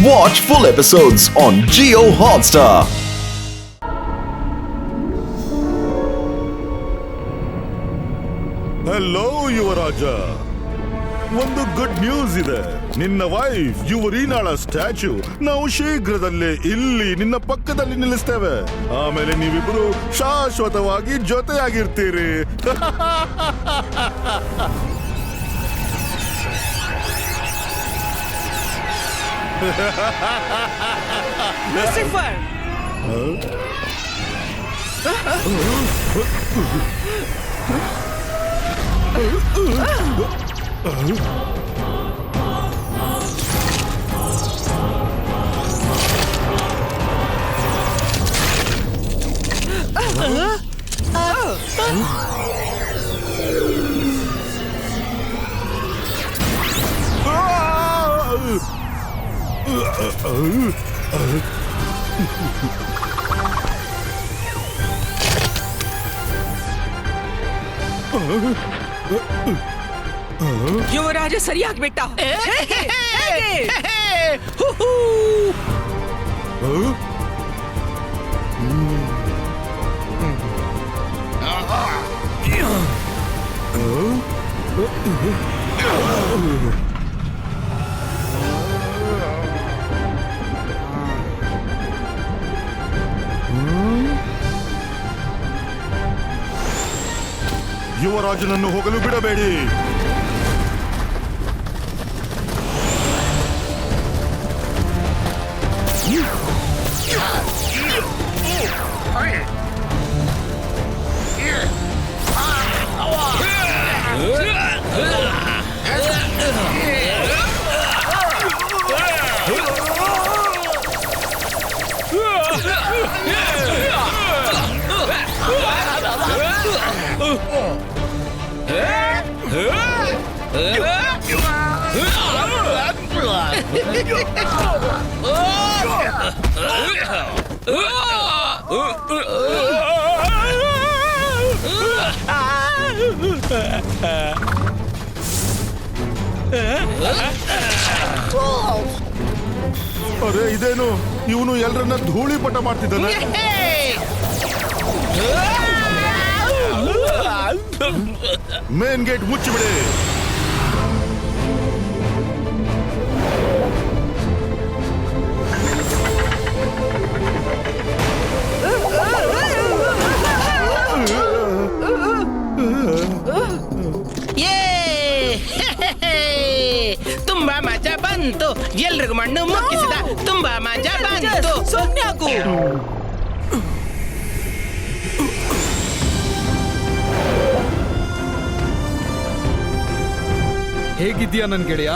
Watch full episodes on Jio Hotstar. Hello ಯುವರಾಜ, ಒಂದು good news ಇದೆ. ನಿನ್ನ ವೈಫ್ ಯುವರೀನಾಳ ಸ್ಟ್ಯಾಚ್ಯೂ ನಾವು ಶೀಘ್ರದಲ್ಲೇ ಇಲ್ಲಿ ನಿನ್ನ ಪಕ್ಕದಲ್ಲಿ ನಿಲ್ಲಿಸ್ತೇವೆ. ಆಮೇಲೆ ನೀವಿಬ್ರು ಶಾಶ್ವತವಾಗಿ ಜೊತೆಯಾಗಿರ್ತೀರಿ. Lucifer! ಯುವರಾಜ ಸರಿಯಾಗ್ಬಿಟ್ಟ. ಯುವರಾಜನನ್ನು ಹೋಗಲು ಬಿಡಬೇಡಿ. ಅರೆ ಇದೇನು, ಇವನು ಎಲ್ಲರನ್ನ ಧೂಳಿಪಟ ಮಾಡ್ತಿದ್ದಾನೆ. ಮೇನ್ ಗೇಟ್ ಮುಚ್ಚಿಬಿಡಿ. ತುಂಬಾ ಮಜಾ ಬಂತು, ಎಲ್ರಿಗೂ ಮಣ್ಣು ಮುಕ್ಕಿಸಿದ. ತುಂಬಾ ಮಜಾ ಬಂತು. ಸೊನ್ಯಾಗು ಹೇಗಿದ್ಯಾ ನನ್ ಗೆಳೆಯ?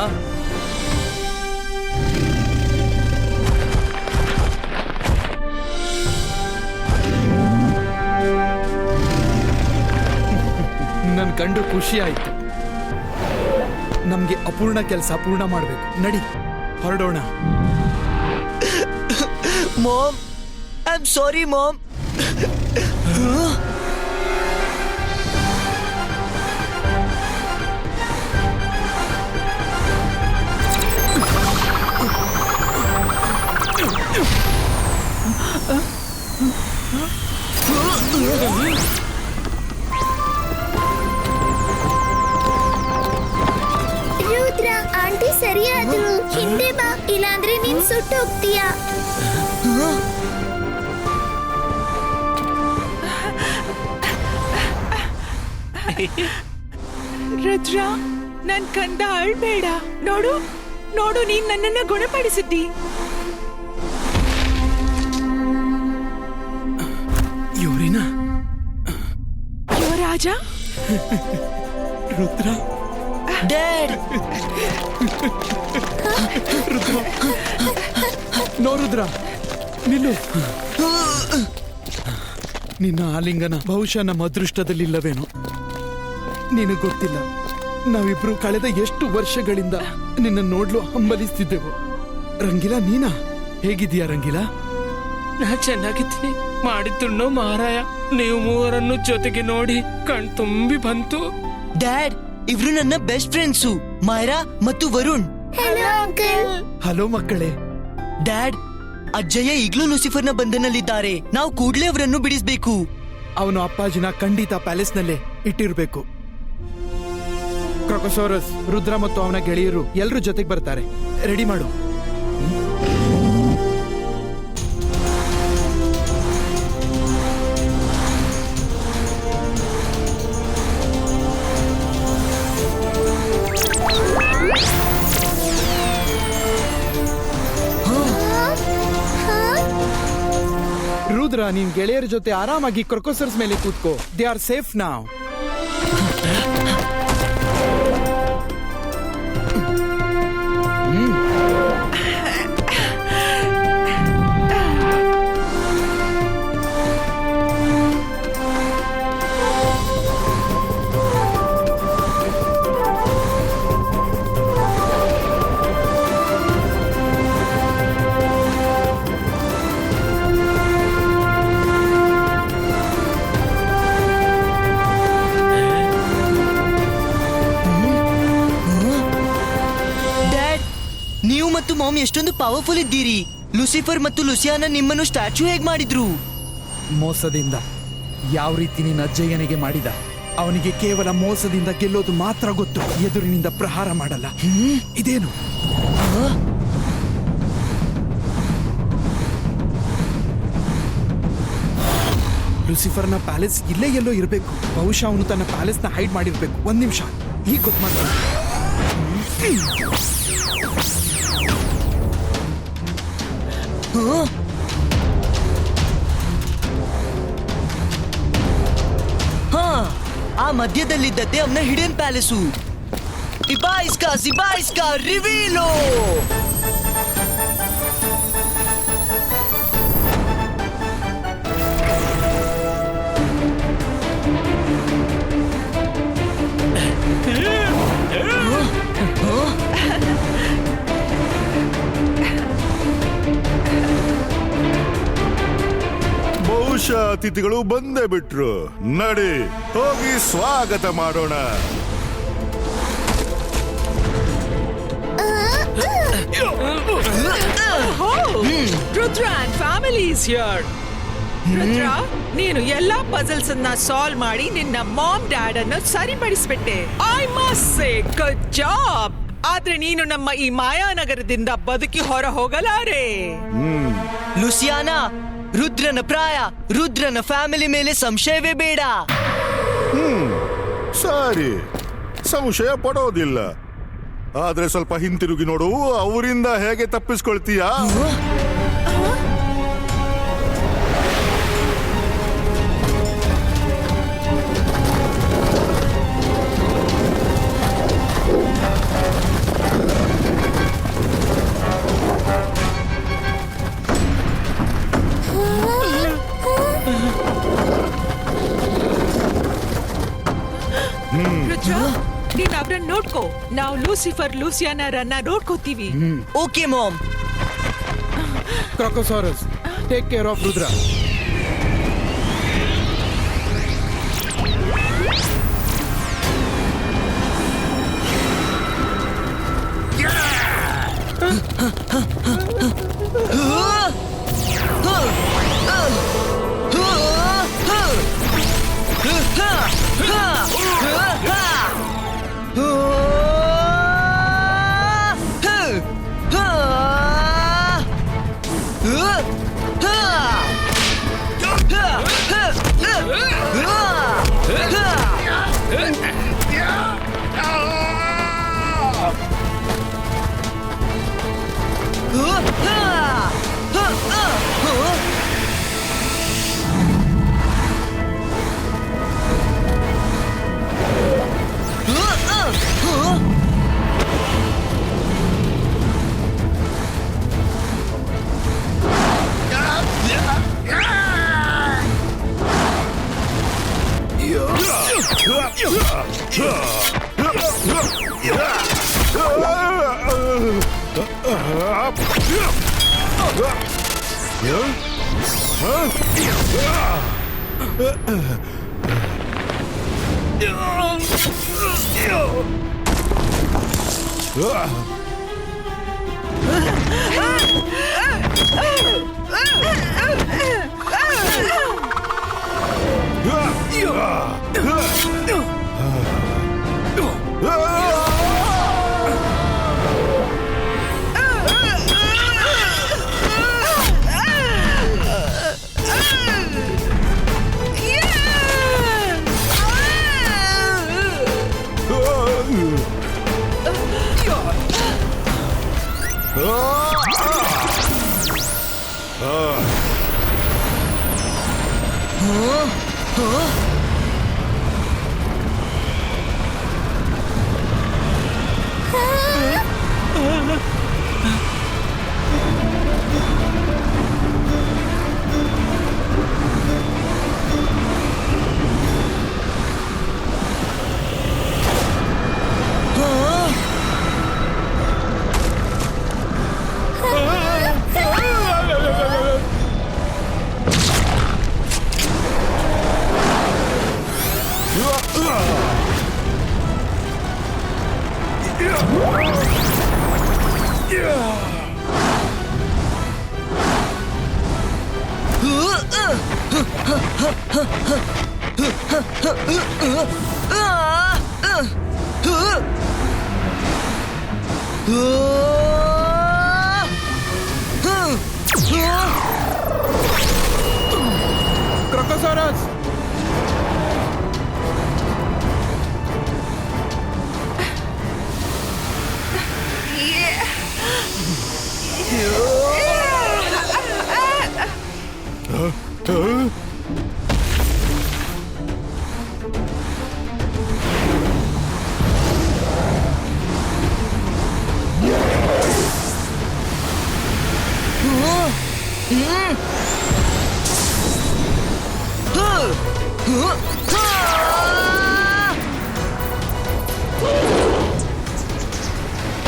ನನ್ ಕಂಡು ಖುಷಿ ಆಯ್ತು. ನಮ್ಗೆ ಅಪೂರ್ಣ ಕೆಲಸ ಪೂರ್ಣ ಮಾಡ್ಬೇಕು. ನಡಿ ಹೊರಡೋಣ. Mom, I am sorry mom. Rudra, aunty ಸರಿಯಾದ್ರು. ಹಿಂದೆ ಬಾ, ಇಲ್ಲಾಂದ್ರೆ ನೀನ್ ಸುಟ್ಟು ಹೋಗ್ತೀಯಾ. ರುದ್ರ, ನನ್ ಕಂದ ಅಳ್ಬೇಡ. ನೋಡು ನೋಡು, ನೀನ್ ನನ್ನನ್ನ ಗುಣಪಡಿಸಿದ್ದಿ. ಯುವರಿನಾ, ಯುವರಾಜ, ರುದ್ರ, ಡ್ಯಾಡ್, ನೋ ರುದ್ರ, ನಿಲ್ಲು. ನಿನ್ನ ಆಲಿಂಗನ ಬಹುಶಃ ನಮ್ಮ ಅದೃಷ್ಟದಲ್ಲಿಲ್ಲವೇನೋ. ನಿನಗೆ ಗೊತ್ತಿಲ್ಲ, ನಾವಿಬ್ರು ಕಳೆದ ಎಷ್ಟು ವರ್ಷಗಳಿಂದ ನಿನ್ನ ನೋಡ್ಲು ಹಂಬಲಿಸ್ತಿದ್ದೆವು. ರಂಗಿಲಾ, ನೀನಾ? ಹೇಗಿದೀಯಾ ರಂಗಿಲಾ? ನಾ ಚೆನ್ನಾಗಿದ್ದೀನಿ. ಮಾಡಿದ್ದುಣ್ಣೋ ಮಹಾರಾಯ, ನೀವು ಮೂವರನ್ನು ಜೊತೆಗೆ ನೋಡಿ ಕಣ್ ತುಂಬಿ ಬಂತು. ಡ್ಯಾಡ್, ಇವ್ರು ನನ್ನ ಬೆಸ್ಟ್ ಫ್ರೆಂಡ್ಸು, ಮೈರಾ ಮತ್ತು ವರುಣ್. Hello uncle. ಹಲೋ ಮಕ್ಕಳೇ, ಡ್ಯಾಡ್, ಅಜ್ಜಯ್ಯ ಈಗ್ಲೂ ಲೂಸಿಫರ್ನ ಬಂಧನಲ್ಲಿದ್ದಾರೆ. ನಾವು ಕೂಡ್ಲೇ ಅವರನ್ನು ಬಿಡಿಸ್ಬೇಕು. ಅವನು ಅಪ್ಪಾಜಿನ ಖಂಡಿತ ಪ್ಯಾಲೇಸ್ನಲ್ಲೇ ಇಟ್ಟಿರ್ಬೇಕು. ಕ್ರೊಕೊಸೋರಸ್, ರುದ್ರ ಮತ್ತು ಅವನ ಗೆಳೆಯರು ಎಲ್ರೂ ಜೊತೆಗೆ ಬರ್ತಾರೆ. ರೆಡಿ ಮಾಡು. ರುದ್ರ, ನಿನ್ ಗೆಳೆಯರ ಜೊತೆ ಆರಾಮಾಗಿ ಕ್ರೊಕೊಸರ್ಸ್ ಮೇಲೆ ಕೂತ್ಕೋ. ದೇ ಆರ್ ಸೇಫ್ ನಾವ್. ನೀವು ಮತ್ತು ಮಾಮ್ ಎಷ್ಟೊಂದು ಪವರ್ಫುಲ್ ಇದ್ದೀರಿ. ಲೂಸಿಫರ್ ಮತ್ತು ಲುಸಿಯಾನ ನಿಮ್ಮನ್ನು ಸ್ಟ್ಯಾಚ್ಯೂ ಹೇಗ್ ಮಾಡಿದ್ರು? ಮೋಸದಿಂದ. ಯಾವ ರೀತಿ ನಿನ್ನ ಅಜ್ಜಯ್ಯನಿಗೆ ಮಾಡಿದ. ಅವನಿಗೆ ಕೇವಲ ಮೋಸದಿಂದ ಗೆಲ್ಲೋದು ಮಾತ್ರ ಗೊತ್ತು. ಎದುರಿನಿಂದ ಪ್ರಹಾರ ಮಾಡಲ್ಲ. ಇದೇನು? ಲೂಸಿಫರ್ನ ಪ್ಯಾಲೇಸ್ ಇಲ್ಲೇ ಎಲ್ಲೋ ಇರಬೇಕು. ಬಹುಶಃ ಅವನು ತನ್ನ ಪ್ಯಾಲೇಸ್ನ ಹೈಡ್ ಮಾಡಿರ್ಬೇಕು. ಒಂದ್ ನಿಮಿಷ, ಈಗ ಗೊತ್ತು ಮಾಡ್ತಾನೆ. ಆ ಮಧ್ಯದಲ್ಲಿದ್ದದ್ದೇ ಅವನ ಹಿಡನ್ ಪ್ಯಾಲೇಸು. ಸಿಬಾಯಿಸ್ಕಾ ರಿವೀಲೋ. ಬಹುಶಃ ಅತಿಥಿಗಳು ಬಂದೇ ಬಿಟ್ರು. ನಡಿ ಹೋಗಿ ಸ್ವಾಗತ ಮಾಡೋಣ. Rudra and family is here. Rudra, ನೀನು ಎಲ್ಲಾ ಪಜಲ್ಸ್ ಅನ್ನ ಸಾಲ್ವ್ ಮಾಡಿ ನಿನ್ನ ಮಾಮ್ ಡ್ಯಾಡ್ ಅನ್ನು ಸರಿಪಡಿಸ್ಬಿಟ್ಟೆ. I must say good job. ಆದ್ರೆ ನೀನು ನಮ್ಮ ಈ ಮಾಯಾನಗರದಿಂದ ಬದುಕಿ ಹೊರ ಹೋಗಲಾರೆ. ಲುಸಿಯಾನಾ, ರುದ್ರನ ಪ್ರಾಯ, ರುದ್ರನ ಫ್ಯಾಮಿಲಿ ಮೇಲೆ ಸಂಶಯವೇ ಬೇಡ. ಸರಿ, ಸಂಶಯ ಪಡೋದಿಲ್ಲ. ಆದ್ರೆ ಸ್ವಲ್ಪ ಹಿಂತಿರುಗಿ ನೋಡು. ಅವರಿಂದ ಹೇಗೆ ತಪ್ಪಿಸ್ಕೊಳ್ತೀಯಾ? ರುದ್ರ, ನೀನ್ ಅವ್ರನ್ನ ನೋಡ್ಕೋ. ನಾವು ಲೂಸಿಫರ್ ಲೂಸಿಯಾನರನ್ನ ನೋಡ್ಕೋತೀವಿ. Okay mom. Crocosaurus, take care of Rudra. Crocosaurus!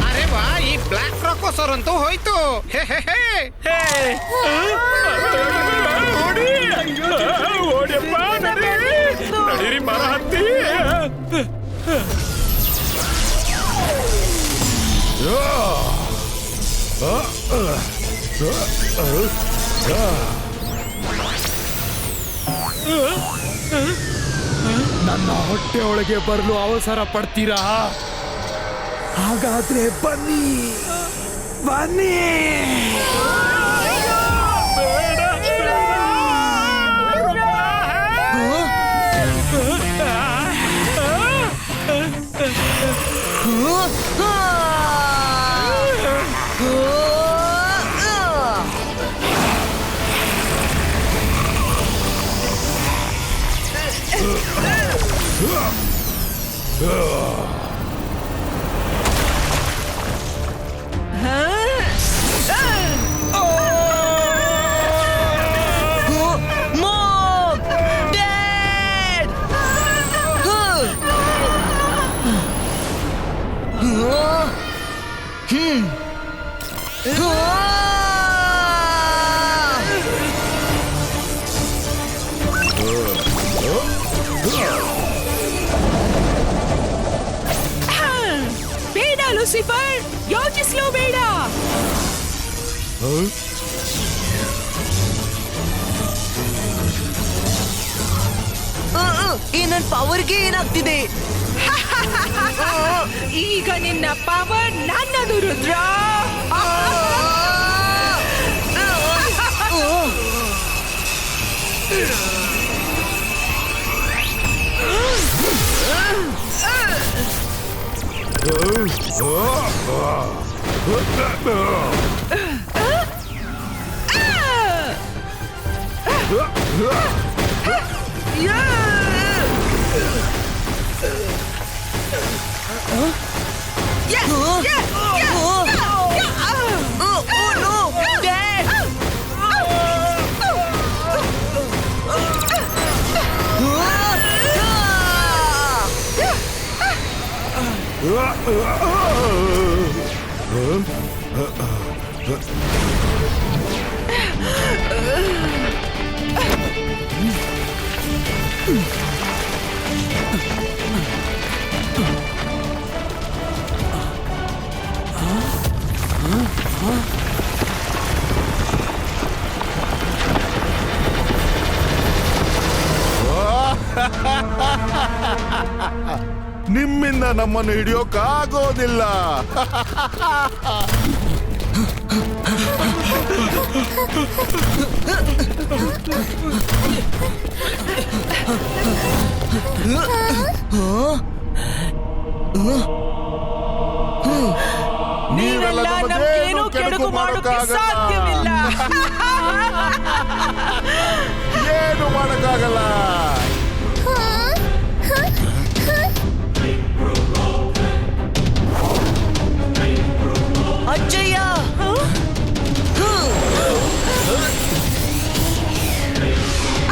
ಅರೆ ವಾ, ಈ ಬ್ಲಾಕ್ ಕ್ರಾಕೋಸರ್ ಅಂತೂ ಹೋಯ್ತು. ಹೇ ಹೇ ಹೇ ಹೇ. ಓಡಿ ಓಡಿಯಪ್ಪ, ನಡೀರಿ ಮರ ಹತ್ತಿ. ನನ್ನ ಹೊಟ್ಟೆ ಒಳಗೆ ಬರಲು ಅವಸರ ಪಡ್ತೀರಾ? ಹಾಗಾದ್ರೆ ಬನ್ನಿ ಬನ್ನಿ. ಬೇಡ ಲೂಸಿಫರ್, ಯೋಚಿಸ್ಲೂ ಬೇಡ. ಈ ನನ್ ಪವರ್ಗೆ ಏನಾಗ್ತಿದೆ? ಈಗ ನಿನ್ನ ಪವರ್ ನನ್ನದು ರುದ್ರ. ನಿಮ್ಮಿಂದ ನಮ್ಮನ್ನು ಹಿಡಿಯೋಕ್ಕಾಗೋದಿಲ್ಲ. ನೀವೆಲ್ಲ ನಮ್ಗೇನು ಕೆಡುಕು ಮಾಡೋಕೆ ಸಾಧ್ಯವಿಲ್ಲ. ಏನು ಮಾಡಕ್ಕಾಗಲ್ಲ. ಅಜ್ಜಯ್ಯ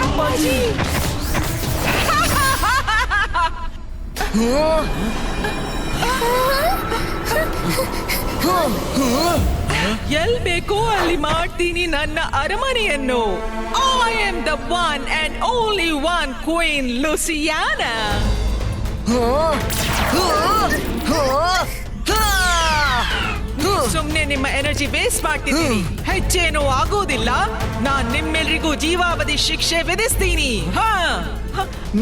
ಅಪ್ಪಾಜಿ, ಎಲ್ ಬೇಕೋ ಅಲ್ಲಿ ಮಾಡ್ತೀನಿ ನನ್ನ ಅರಮನೆಯನ್ನು. I am the one and only one queen Luciana. ಸುಮ್ನೆ ನಿಮ್ಮ ಎನರ್ಜಿ ವೇಸ್ಟ್ ಮಾಡ್ತಿದ್ದೀನಿ. ಹೆಚ್ಚೇನೂ ಆಗೋದಿಲ್ಲ. ನಾನ್ ನಿಮ್ಮೆಲ್ರಿಗೂ ಜೀವಾವಧಿ ಶಿಕ್ಷೆ ವಿಧಿಸ್ತೀನಿ.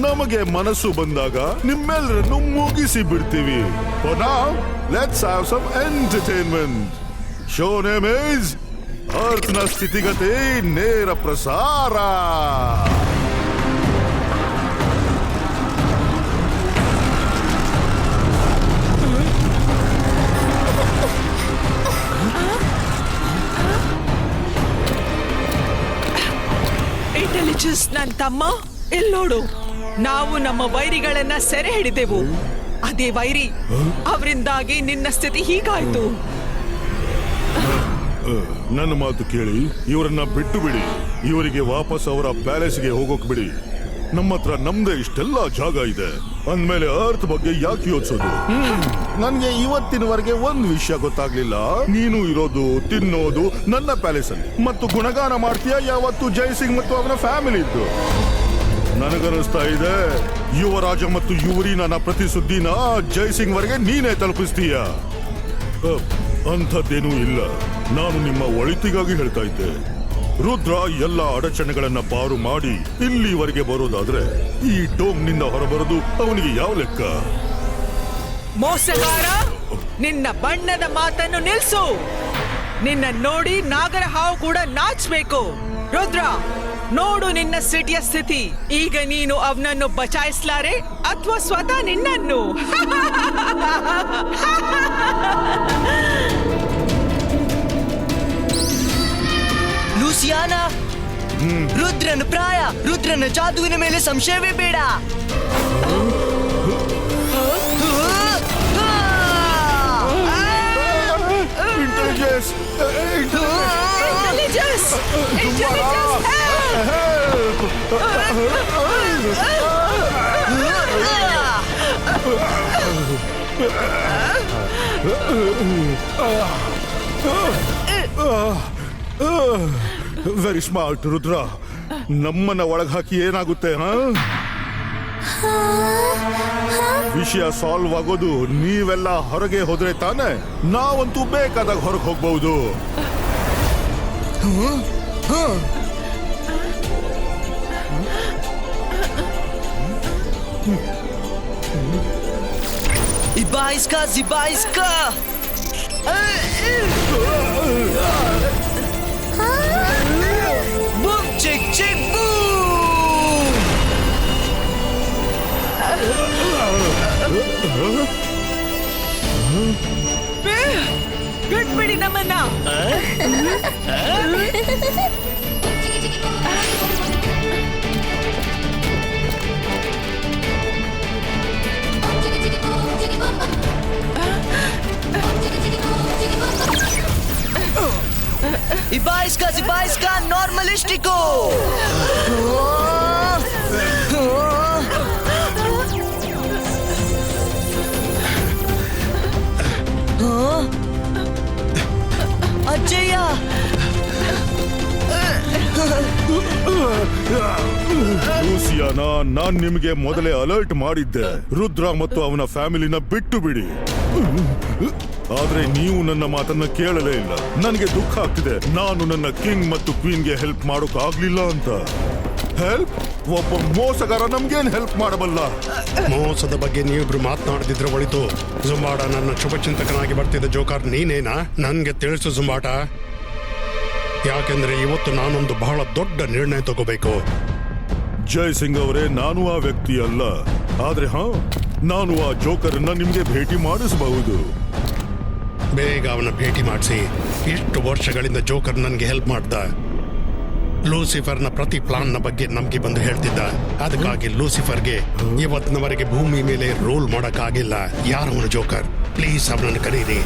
ನಮಗೆ ಮನಸ್ಸು ಬಂದಾಗ ನಿಮ್ಮೆಲ್ಲರನ್ನು ಮುಗಿಸಿ ಬಿಡ್ತೀವಿ. For now, let's have some entertainment. Show name is ಅರ್ಥನ ಸ್ಥಿತಿಗತಿ ನೇರ ಪ್ರಸಾರ. ಇಂಟೆಲಿಜೆನ್ಸ್ ನನ್ ತಮ್ಮ, ಇಲ್ಲಿ ನೋಡು. ನಾವು ನಮ್ಮ ವೈರಿಗಳನ್ನ ಸೆರೆ ಹಿಡಿದೆವು. ಅದೇ ವೈರಿ ಅವರಿಂದಾಗಿ ನಿನ್ನ ಸ್ಥಿತಿ ಹೀಗಾಯ್ತು. ನನ್ನ ಮಾತು ಕೇಳಿ, ಇವರನ್ನ ಬಿಟ್ಟು ಬಿಡಿ. ಇವರಿಗೆ ವಾಪಸ್ ಅವರ ಪ್ಯಾಲೇಸ್ಗೆ ಹೋಗೋಕ್ ಬಿಡಿ. ನಮ್ಮ ಹತ್ರ ನಮ್ದೇ ಇಷ್ಟೆಲ್ಲ ಜಾಗ ಇದೆ ಅಂದ್ಮೇಲೆ ಅರ್ಥ ಬಗ್ಗೆ ಯಾಕೆ ಯೋಚಿಸೋದು? ನನ್ಗೆ ಇವತ್ತಿನವರೆಗೆ ಒಂದ್ ವಿಷಯ ಗೊತ್ತಾಗ್ಲಿಲ್ಲ. ನೀನು ಇರೋದು ತಿನ್ನೋದು ನನ್ನ ಪ್ಯಾಲೇಸ್ ಅಲ್ಲಿ ಮತ್ತು ಗುಣಗಾನ ಮಾಡ್ತೀಯ ಯಾವತ್ತು ಜೈಸಿಂಗ್ ಮತ್ತು ಅವನ ಫ್ಯಾಮಿಲಿ ಇದ್ದು. ನನಗನ್ನಿಸ್ತಾ ಇದೆ ಯುವರಾಜ ಮತ್ತು ಯುವರಿ ನನ್ನ ಪ್ರತಿ ಸುದ್ದಿನ ಜೈಸಿಂಗ್ ವರೆಗೆ ನೀನೇ ತಲುಪಿಸ್ತೀಯ. ಅಂಥದ್ದೇನೂ ಇಲ್ಲ. ನಾನು ನಿಮ್ಮ ಒಳಿತಿಗಾಗಿ ಹೇಳ್ತಾ ಇದ್ದೆ. ರುದ್ರ ಎಲ್ಲ ಅಡಚಣೆಗಳನ್ನ ಪಾರು ಮಾಡಿ ಇಲ್ಲಿವರೆಗೆ ಬರೋದಾದ್ರೆ ಈ ಡೋಮ್ನಿಂದ ಹೊರಬರೋದು ಅವನಿಗೆ ಯಾವ ಲೆಕ್ಕ? ಮೋಸಗಾರ, ನಿನ್ನ ಬಣ್ಣದ ಮಾತನ್ನು ನಿಲ್ಸು. ನಿನ್ನ ನೋಡಿ ನಾಗರ ಹಾವು ಕೂಡ ನಾಚ್ಬೇಕು. ರುದ್ರ, ನೋಡು ನಿನ್ನ ಸಿಟಿಯ ಸ್ಥಿತಿ. ಈಗ ನೀನು ಅವನನ್ನು ಬಚಾಯಿಸಲಾರೆ ಅಥವಾ ಸ್ವತಃ ನಿನ್ನನ್ನು? ಲೂಸಿಯಾನಾ, ರುದ್ರನ ಪ್ರಾಯ, ರುದ್ರನ ಜಾದುವಿನ ಮೇಲೆ ಸಂಶಯವೇ ಬೇಡ. Intelligence! Intelligence! Intelligence! Very smart Rudra. ನಮ್ಮನ್ನ ಒಳಗ್ ಹಾಕಿ ಏನಾಗುತ್ತೆ? ವಿಷಯ ಸಾಲ್ವ್ ಆಗೋದು ನೀವೆಲ್ಲ ಹೊರಗೆ ಹೋದ್ರೆ ತಾನೆ. ನಾವಂತೂ ಬೇಕಾದಾಗ ಹೊರಗೆ ಹೋಗ್ಬಹುದು. ಇಬಾಯಿಸ್ಕಾ ಜಿಬಾಯಿಸ್ಕಾ. ಬೂಮ್ ಚಿಕ್ ಚಿಕ್ ಬೂಮ್. ಬಿಟ್ಬಿಡಿ ನಮ್ಮನ್ನ. Ibaiska, Zibaiska, normalistico! ಅಜ್ಜಯ್ಯ! ಲೂಸಿಯಾನಾ, ನಾನ್ ನಿಮಗೆ ಮೊದಲೇ ಅಲರ್ಟ್ ಮಾಡಿದ್ದೆ. ರುದ್ರ ಮತ್ತು ಅವನ ಫ್ಯಾಮಿಲಿನ ಬಿಟ್ಟು ಬಿಡಿ. ಆದ್ರೆ ನೀವು ನನ್ನ ಮಾತನ್ನ ಕೇಳಲೇ ಇಲ್ಲ. ನನಗೆ ದುಃಖ ಆಗ್ತಿದೆ. ನಾನು ನನ್ನ ಕಿಂಗ್ ಮತ್ತು ಕ್ವೀನ್ಗೆ ಹೆಲ್ಪ್ ಮಾಡೋಕ್ ಆಗ್ಲಿಲ್ಲ ಅಂತ. ಹೆಲ್ಪ್? ಒಬ್ಬ ಮೋಸಗಾರ ನಮ್ಗೇನ್ ಹೆಲ್ಪ್ ಮಾಡಬಲ್ಲ? ಮೋಸದ ಬಗ್ಗೆ ನೀವಿಬ್ರು ಮಾತನಾಡ್ತಿದ್ರೆ ಒಳಿತು. ಜುಂಬಾಟ, ನನ್ನ ಶುಭಚಿಂತಕನಾಗಿ ಬರ್ತಿದ್ದ ಜೋಕರ್ ನೀನೇನಾ? ನನ್ಗೆ ತಿಳಿಸು ಜುಂಬಾಟ. ಯಾಕೆಂದ್ರೆ ಇವತ್ತು ನಾನೊಂದು ಬಹಳ ದೊಡ್ಡ ನಿರ್ಣಯ ತಗೋಬೇಕು. ಜೈಸಿಂಗ್ ಅವರೇ, ನಾನು ಆ ವ್ಯಕ್ತಿ ಅಲ್ಲ. ಆದ್ರೆ ನಾನು ಆ ಜೋಕರ್ನ ನಿಮ್ಗೆ ಭೇಟಿ ಮಾಡಿಸಬಹುದು. ಬೇಗ ಅವನ ಭೇಟಿ ಮಾಡಿಸಿ ಎಷ್ಟು ವರ್ಷಗಳಿಂದ ಜೋಕರ್ ನನಗೆ ಹೆಲ್ಪ್ ಮಾಡ್ದ. ಲೂಸಿಫರ್ನ ಪ್ರತಿ ಪ್ಲಾನ್ನ ಬಗ್ಗೆ ನಮ್ಗೆ ಬಂದು ಹೇಳ್ತಿದ್ದ. ಅದಕ್ಕಾಗಿ ಲೂಸಿಫರ್ಗೆ ಇವತ್ತಿನವರೆಗೆ ಭೂಮಿ ಮೇಲೆ ರೂಲ್ ಮಾಡಕ್ಕಾಗಿಲ್ಲ. ಯಾರವನು ಜೋಕರ್? ಪ್ಲೀಸ್ ಅವನನ್ನು ಕರೀರಿ.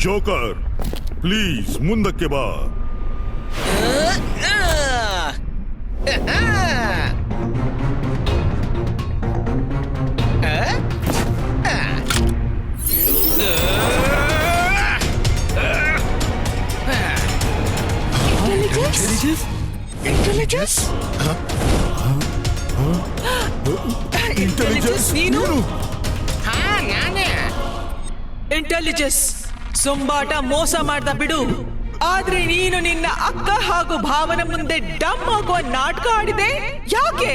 ಜೋಕರ್ ಪ್ಲೀಸ್ ಮುಂದಕ್ಕೆ ಬಾ. ಇಂಟೆಲಿಜೆನ್ಸ್ ನೀನು? ಇಂಟೆಲಿಜೆನ್ಸ್ ಸುಂಬಾಟ ಮೋಸ ಮಾಡ್ದ ಬಿಡು. ಆದ್ರೆ ನೀನು ನಿನ್ನ ಅಕ್ಕ ಹಾಗೂ ಭಾವನ ಮುಂದೆ ಡಮ್ ಆಗುವ ನಾಟಕ ಆಡಿದೆ. ಯಾಕೆ?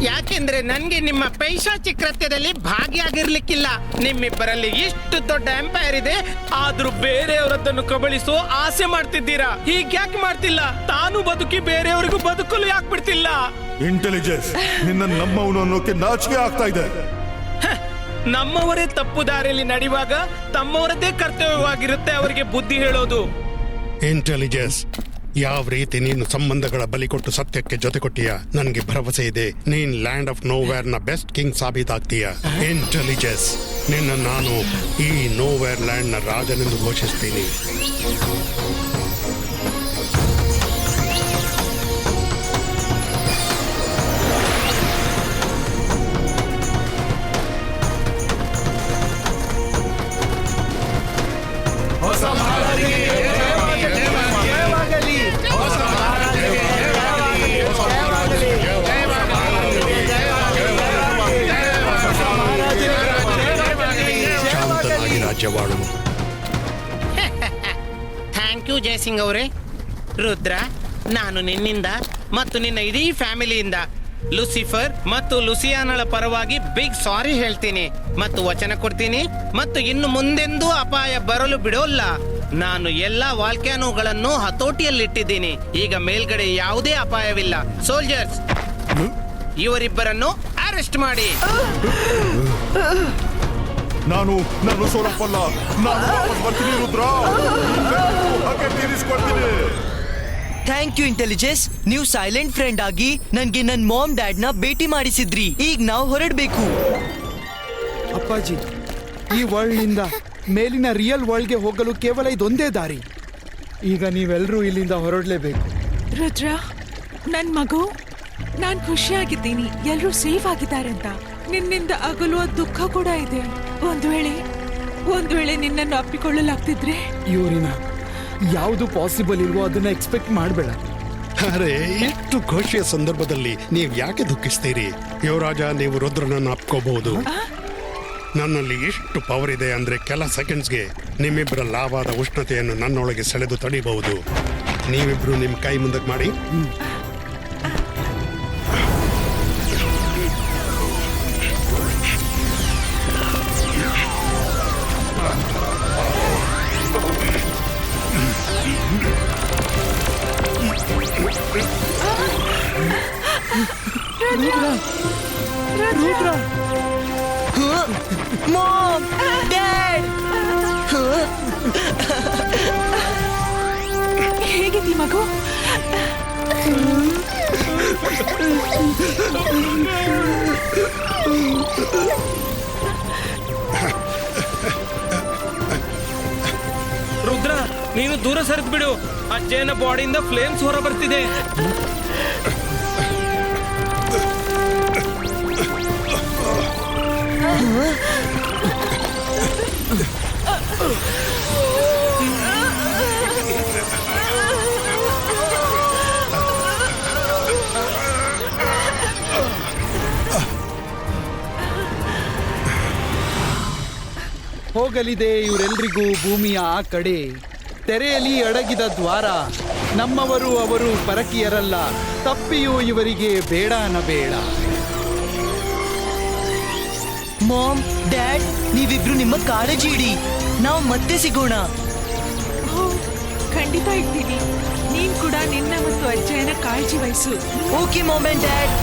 ಯಾಕೆಂದ್ರೆ ನನ್ಗೆ ನಿಮ್ಮ ಪೈಶಾಚಿ ಕೃತ್ಯದಲ್ಲಿ ಭಾಗಿಯಾಗಿರ್ಲಿಕ್ಕಿಲ್ಲ. ನಿಮ್ಮಿಬ್ಬರಲ್ಲಿ ಇಷ್ಟು ದೊಡ್ಡ ಎಂಪೈರ್ ಇದೆ, ಆದ್ರೂ ಬೇರೆಯವರದ್ದನ್ನು ಕಬಳಿಸೋ ಆಸೆ ಮಾಡ್ತಿದ್ದೀರಾ. ಹೀಗ್ಯಾಕೆ ಮಾಡ್ತಿಲ್ಲ? ತಾನು ಬದುಕಿ ಬೇರೆಯವರಿಗೂ ಬದುಕಲು ಯಾಕೆ ಬಿಡ್ತಿಲ್ಲ? ಇಂಟೆಲಿಜೆನ್ಸ್ ನಿನ್ನ ನಮ್ಮವನು ಅನ್ನೋಕೆ ನಾಚಿಕೆ ಆಗ್ತಾ ಇದೆ. ನಮ್ಮವರೇ ತಪ್ಪು ದಾರಿಯಲ್ಲಿ ನಡೆಯುವಾಗ ತಮ್ಮವರದ್ದೇ ಕರ್ತವ್ಯವಾಗಿರುತ್ತೆ ಅವರಿಗೆ ಬುದ್ಧಿ ಹೇಳೋದು. ಇಂಟೆಲಿಜೆನ್ಸ್, ಯಾವ ರೀತಿ ನೀನು ಸಂಬಂಧಗಳ ಬಲಿ ಕೊಟ್ಟು ಸತ್ಯಕ್ಕೆ ಜೊತೆ ಕೊಟ್ಟಿಯ ನನಗೆ ಭರವಸೆ ಇದೆ. ನೀನ್ ಲ್ಯಾಂಡ್ ಆಫ್ ನೋವೇರ್ ನ ಬೆಸ್ಟ್ ಕಿಂಗ್ ಸಾಬೀತಾಗ್ತೀಯ. ಇಂಟೆಲಿಜೆನ್ಸ್, ನಿನ್ನ ನಾನು ಈ ನೋವೇರ್ ಲ್ಯಾಂಡ್ ನ ರಾಜನೆಂದು ಘೋಷಿಸ್ತೀನಿ. ಶಾಂತನಾಗಿ ರಾಜ್ಯವಾಳು. ಥ್ಯಾಂಕ್ ಯು ಜಯಸಿಂಗ್ ಅವರೇ. ರುದ್ರ, ನಾನು ನಿನ್ನಿಂದ ಮತ್ತು ನಿನ್ನ ಇಡೀ ಫ್ಯಾಮಿಲಿಯಿಂದ ಲೂಸಿಫರ್ ಮತ್ತು ಲುಸಿಯಾನಳ ಪರವಾಗಿ ಬಿಗ್ ಸಾರಿ ಹೇಳ್ತೀನಿ ಮತ್ತು ವಚನ ಕೊಡ್ತೀನಿ ಮತ್ತು ಇನ್ನು ಮುಂದೆಂದೂ ಅಪಾಯ ಬರಲು ಬಿಡೋಲ್ಲ. ನಾನು ಎಲ್ಲಾ ವಾಲ್ಕ್ಯಾನೋಗಳನ್ನು ಹತೋಟಿಯಲ್ಲಿಟ್ಟಿದ್ದೀನಿ. ಈಗ ಮೇಲ್ಗಡೆ ಯಾವುದೇ ಅಪಾಯವಿಲ್ಲ. ಸೋಲ್ಜರ್ಸ್, ಇವರಿಬ್ಬರನ್ನು ಅರೆಸ್ಟ್ ಮಾಡಿ. ನಾನು ಸೋಲಪ್ಪಲ್ಲ. ನಾನು ವಾಪಸ್ ಬರ್ತೀನಿ ರುದ್ರ. ಹಾಗೆ ತೀರಿಸ್ಕೊಡ್ತೀನಿ. Thank you intelligence. ನೀವು ಸೈಲೆಂಟ್ ಫ್ರೆಂಡ್ ಆಗಿ ನನ್ಗೆ ನನ್ ಮಾಮ್ ಡ್ಯಾಡ್ ನ ಭೇಟಿ ಮಾಡಿಸಿದ್ರಿ. ಈಗ ನಾವು ಹೊರಡ್ಬೇಕು. ಅಪ್ಪಾಜಿ, ಈ ವರ್ಲ್ಡ್ ನಿಂದ ಮೇಲಿನ ರಿಯಲ್ ವರ್ಲ್ಡ್ಗೆ ಹೋಗಲು ಕೇವಲ ಇದೊಂದೇ ದಾರಿ. ಈಗ ನೀವೆಲ್ಲರೂ ಇಲ್ಲಿಂದ ಹೊರಡಲೇಬೇಕು. ರುದ್ರ, ನನ್ ಮಗು, ನಾನ್ ಖುಷಿಯಾಗಿದ್ದೀನಿ. ಎಲ್ರೂ ಸೇಫ್ ಆಗಿದ್ದಾರೆ ಅಂತ. ನಿನ್ನಿಂದ ಅಗಲುವ ದುಃಖ ಕೂಡ ಇದೆ. ಒಂದು ವೇಳೆ ನಿನ್ನನ್ನು ಅಪ್ಪಿಕೊಳ್ಳಲಾಗ್ತಿದ್ರೆ? ಇವರಿನ ಯಾವುದು ಪಾಸಿಬಲ್ ಇಲ್ವೋ ಅದನ್ನ ಎಕ್ಸ್ಪೆಕ್ಟ್ ಮಾಡಬೇಡ. ಅರೆ, ಎಷ್ಟು ಖುಷಿಯ ಸಂದರ್ಭದಲ್ಲಿ ನೀವು ಯಾಕೆ ದುಃಖಿಸ್ತೀರಿ? ಯುವರಾಜ, ನೀವು ರುದ್ರನನ್ನು ಅಪ್ಕೋಬಹುದು. ನನ್ನಲ್ಲಿ ಎಷ್ಟು ಪವರ್ ಇದೆ ಅಂದ್ರೆ ಕೆಲ ಸೆಕೆಂಡ್ಸ್ಗೆ ನಿಮ್ಮಿಬ್ಬರ ಲಾಭದ ಉಷ್ಣತೆಯನ್ನು ನನ್ನೊಳಗೆ ಸೆಳೆದು ತಡಿಬಹುದು. ನೀವಿಬ್ರು ನಿಮ್ಮ ಕೈ ಮುಂದಕ್ಕೆ ಮಾಡಿ. ರುದ್ರ, ಮಾಮ್, ಡ್ಯಾಡ್, ಹೇಗಿದ್ದೀ ಮಗು? ರುದ್ರ, ನೀನು ದೂರ ಸರಿದ್ ಬಿಡು. ಅಜ್ಜಯನ ಬಾಡಿಯಿಂದ ಫ್ಲೇಮ್ಸ್ ಹೊರ ಬರ್ತಿದೆ. ಹೋಗಲಿದೆ ಇವರೆಲ್ರಿಗೂ ಭೂಮಿಯ ಆ ಕಡೆ. ತೆರೆಯಲಿ ಅಡಗಿದ ದ್ವಾರ. ನಮ್ಮವರು ಅವರು ಪರಕೀಯರಲ್ಲ, ತಪ್ಪಿಯೂ ಇವರಿಗೆ ಬೇಡನ ಬೇಡ. ಮಾಮ್, ಡ್ಯಾಡ್, ನೀವಿಬ್ರು ನಿಮ್ಮ ಕಾಳಜಿ ಇಡಿ. ನಾವು ಮತ್ತೆ ಸಿಗೋಣ. ಖಂಡಿತ ಇರ್ತೀನಿ. ನೀನ್ ಕೂಡ ನಿನ್ನ ಮತ್ತು ಅಜ್ಜಯನ ಕಾಳಜಿ ವಹಿಸು. Okay mom and dad.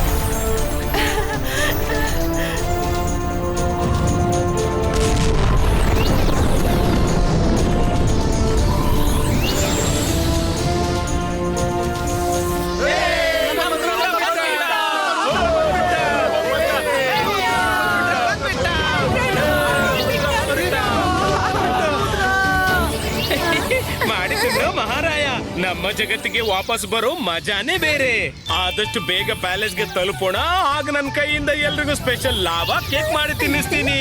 ಮಹಾರಾಯ, ನಮ್ಮ ಜಗತ್ತಿಗೆ ವಾಪಸ್ ಬರೋ ಮಜಾನೇ ಬೇರೆ. ಆದಷ್ಟು ಬೇಗ ಪ್ಯಾಲೇಸ್ಗೆ ತಲುಪೋಣ. ಆಗ ನನ್ನ ಕೈಯಿಂದ ಎಲ್ರಿಗೂ ಸ್ಪೆಷಲ್ ಲಾವಾ ಕೇಕ್ ಮಾಡಿ ತಿನ್ನಿಸ್ತೀನಿ.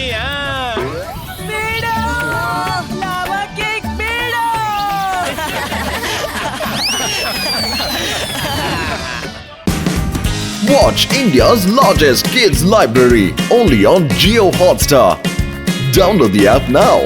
Watch India's largest kids library only on Geo Hotstar. Download the app now.